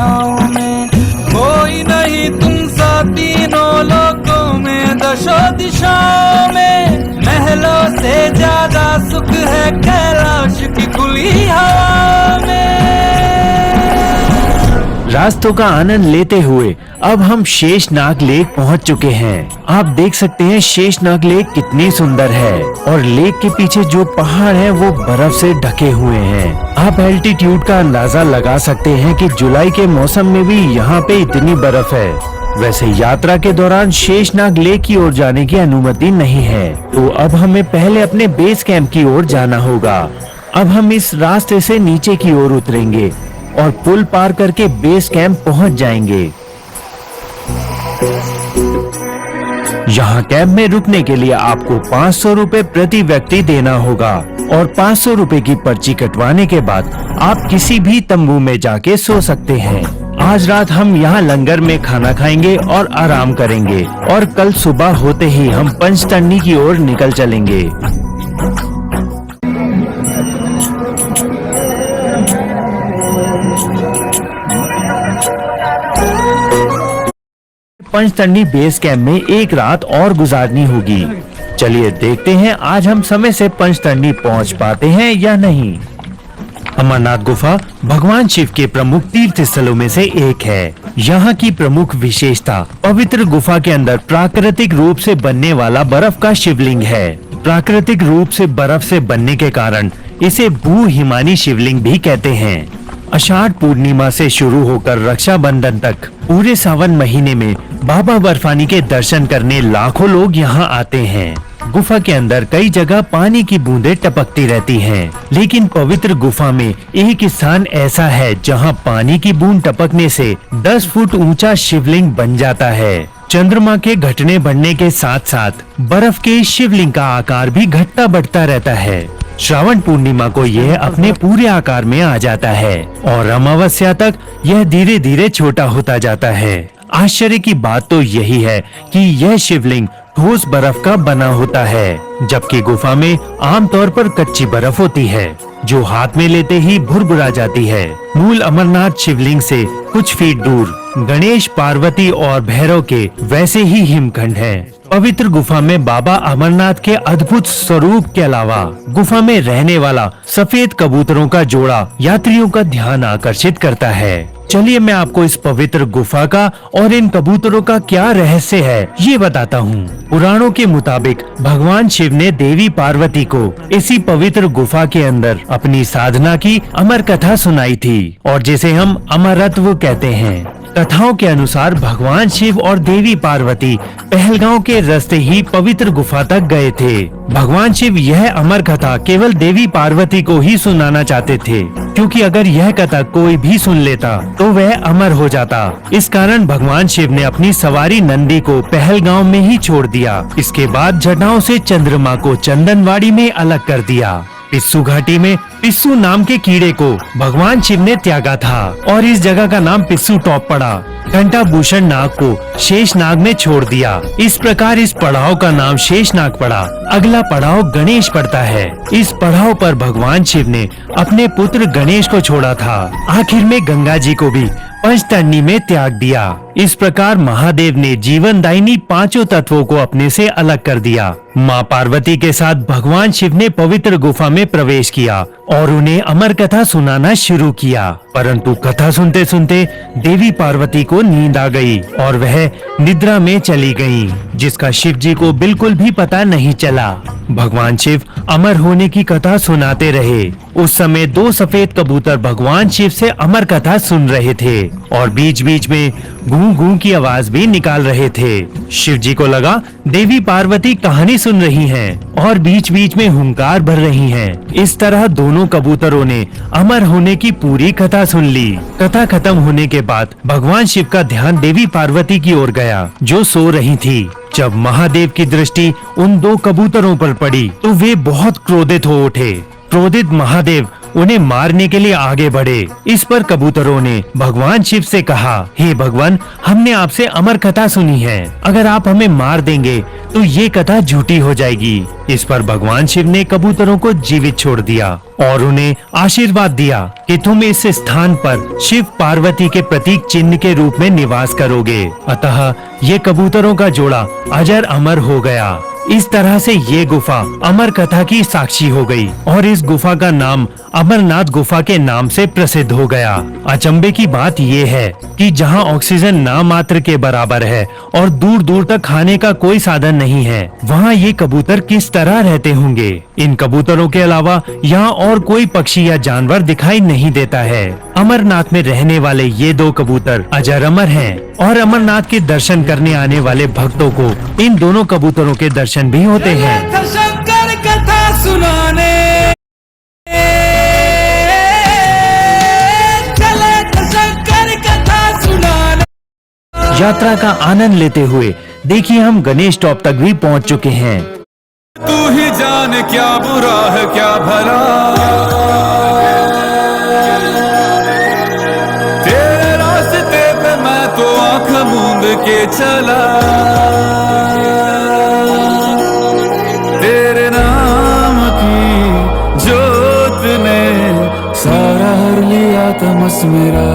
दिशाओं में, कोई नहीं तुम सा तीनों लोकों में, दशों दिशाओं में। महलों से ज्यादा सुख है कैलाश की खुली हवा में। रास्तों का आनंद लेते हुए अब हम शेषनाग लेक पहुंच चुके हैं। आप देख सकते हैं शेषनाग लेक कितनी सुंदर है और लेक के पीछे जो पहाड़ है वो बर्फ से ढके हुए हैं। आप एल्टीट्यूड का अंदाजा लगा सकते हैं कि जुलाई के मौसम में भी यहाँ पे इतनी बर्फ है। वैसे यात्रा के दौरान शेषनाग लेक की ओर जाने की अनुमति नहीं है, तो अब हमें पहले अपने बेस कैंप की ओर जाना होगा। अब हम इस रास्ते से नीचे की ओर उतरेंगे और पुल पार करके बेस कैंप पहुंच जाएंगे। यहाँ कैंप में रुकने के लिए आपको 500 रुपए प्रति व्यक्ति देना होगा और 500 रुपए की पर्ची कटवाने के बाद आप किसी भी तंबू में जाके सो सकते हैं। आज रात हम यहाँ लंगर में खाना खाएंगे और आराम करेंगे और कल सुबह होते ही हम पंचतरणी की ओर निकल चलेंगे। पंचतरणी बेस कैंप में एक रात और गुजारनी होगी। चलिए देखते हैं आज हम समय से पंचतरणी पहुंच पाते हैं या नहीं। अमरनाथ गुफा भगवान शिव के प्रमुख तीर्थ स्थलों में से एक है। यहाँ की प्रमुख विशेषता पवित्र गुफा के अंदर प्राकृतिक रूप से बनने वाला बर्फ का शिवलिंग है। प्राकृतिक रूप से बर्फ से बनने के कारण इसे भू हिमानी शिवलिंग भी कहते हैं। आषाढ़ पूर्णिमा से शुरू होकर रक्षाबंधन तक पूरे सावन महीने में बाबा बर्फानी के दर्शन करने लाखों लोग यहाँ आते हैं। गुफा के अंदर कई जगह पानी की बूंदें टपकती रहती हैं, लेकिन पवित्र गुफा में एक स्थान ऐसा है जहाँ पानी की बूंद टपकने से 10 फुट ऊंचा शिवलिंग बन जाता है। चंद्रमा के घटने बढ़ने के साथ साथ बर्फ के शिवलिंग का आकार भी घटता बढ़ता रहता है। श्रावण पूर्णिमा को यह अपने पूरे आकार में आ जाता है और अमावस्या तक यह धीरे धीरे छोटा होता जाता है। आश्चर्य की बात तो यही है कि यह शिवलिंग ठोस बर्फ का बना होता है, जबकि गुफा में आमतौर पर कच्ची बर्फ होती है जो हाथ में लेते ही भुरभुरा जाती है। मूल अमरनाथ शिवलिंग से कुछ फीट दूर गणेश, पार्वती और भैरव के वैसे ही हिमखंड हैं। पवित्र गुफा में बाबा अमरनाथ के अद्भुत स्वरूप के अलावा गुफा में रहने वाला सफेद कबूतरों का जोड़ा यात्रियों का ध्यान आकर्षित करता है। चलिए मैं आपको इस पवित्र गुफा का और इन कबूतरों का क्या रहस्य है ये बताता हूँ। पुराणों के मुताबिक भगवान शिव ने देवी पार्वती को इसी पवित्र गुफा के अंदर अपनी साधना की अमर कथा सुनाई थी और जिसे हम अमरत्व कहते हैं। कथाओं के अनुसार भगवान शिव और देवी पार्वती पहलगांव के रास्ते ही पवित्र गुफा तक गए थे। भगवान शिव यह अमर कथा केवल देवी पार्वती को ही सुनाना चाहते थे, क्योंकि अगर यह कथा कोई भी सुन लेता तो वह अमर हो जाता। इस कारण भगवान शिव ने अपनी सवारी नंदी को पहलगांव में ही छोड़ दिया। इसके बाद जटाओं से चंद्रमा को चंदनवाड़ी में अलग कर दिया। पिस्सू घाटी में पिस्सू नाम के कीड़े को भगवान शिव ने त्यागा था और इस जगह का नाम पिस्सू टॉप पड़ा। घंटा भूषण नाग को शेषनाग में छोड़ दिया। इस प्रकार इस पड़ाव का नाम शेषनाग पड़ा। अगला पड़ाव गणेश पड़ता है। इस पड़ाव पर भगवान शिव ने अपने पुत्र गणेश को छोड़ा था। आखिर में गंगा जी को भी पंचतरणी में त्याग दिया। इस प्रकार महादेव ने जीवनदायिनी पांचों तत्वों को अपने से अलग कर दिया। माँ पार्वती के साथ भगवान शिव ने पवित्र गुफा में प्रवेश किया और उन्हें अमर कथा सुनाना शुरू किया। परंतु कथा सुनते सुनते देवी पार्वती को नींद आ गई और वह निद्रा में चली गयी, जिसका शिव जी को बिल्कुल भी पता नहीं चला। भगवान शिव अमर होने की कथा सुनाते रहे। उस समय 2 सफेद कबूतर भगवान शिव से अमर कथा सुन रहे थे और बीच बीच में गूं गूं की आवाज भी निकाल रहे थे। शिव जी को लगा देवी पार्वती कहानी सुन रही हैं और बीच बीच में हुंकार भर रही हैं। इस तरह दोनों कबूतरों ने अमर होने की पूरी कथा सुन ली। कथा खत्म होने के बाद भगवान शिव का ध्यान देवी पार्वती की ओर गया, जो सो रही थी। जब महादेव की दृष्टि उन 2 कबूतरों पर पड़ी तो वे बहुत क्रोधित हो उठे। क्रोधित महादेव उन्हें मारने के लिए आगे बढ़े। इस पर कबूतरों ने भगवान शिव से कहा, हे भगवान, हमने आपसे अमर कथा सुनी है। अगर आप हमें मार देंगे तो ये कथा झूठी हो जाएगी। इस पर भगवान शिव ने कबूतरों को जीवित छोड़ दिया और उन्हें आशीर्वाद दिया कि तुम इस स्थान पर शिव पार्वती के प्रतीक चिन्ह के रूप में निवास करोगे। अतः ये कबूतरों का जोड़ा अजर अमर हो गया। इस तरह से ये गुफा अमर कथा की साक्षी हो गई और इस गुफा का नाम अमरनाथ गुफा के नाम से प्रसिद्ध हो गया। अचंभे की बात ये है कि जहाँ ऑक्सीजन ना मात्र के बराबर है और दूर दूर तक खाने का कोई साधन नहीं है, वहाँ ये कबूतर किस तरह रहते होंगे। इन कबूतरों के अलावा यहाँ और कोई पक्षी या जानवर दिखाई नहीं देता है। अमरनाथ में रहने वाले ये दो कबूतर अजर अमर हैं और अमरनाथ के दर्शन करने आने वाले भक्तों को इन दोनों कबूतरों के दर्शन भी होते हैं। था शंकर कथा सुनाने, चले था शंकर कथा सुनाने। यात्रा का आनंद लेते हुए देखिए हम गणेश टॉप तक भी पहुंच चुके हैं। तू ही जाने क्या बुरा है क्या भला, तेरे रास्ते पे मैं तो आंख मूंद के चला। तेरे नाम की जोत ने सारा हर लिया तमस मेरा।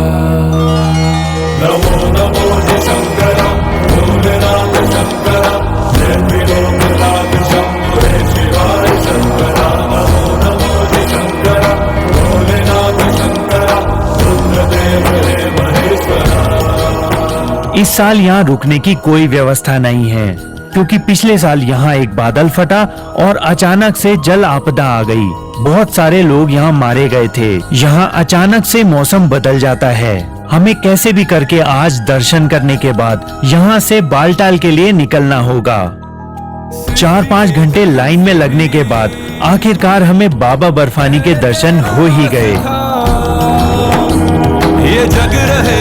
नमो नमो जी शंकरा, भोलेनाथ शंकरा, जय विलोकनाथ शंभो हे शिवाय शंकरा। नमो नमो जी शंकरा, भोलेनाथ शंकरा, रुद्रदेव हे महेश्वरा। इस साल यहाँ रुकने की कोई व्यवस्था नहीं है क्योंकि पिछले साल यहाँ एक बादल फटा और अचानक से जल आपदा आ गई। बहुत सारे लोग यहाँ मारे गए थे। यहाँ अचानक से मौसम बदल जाता है। हमें कैसे भी करके आज दर्शन करने के बाद यहाँ से बालटाल के लिए निकलना होगा। 4-5 घंटे लाइन में लगने के बाद आखिरकार हमें बाबा बर्फानी के दर्शन हो ही गए। ये जग रहे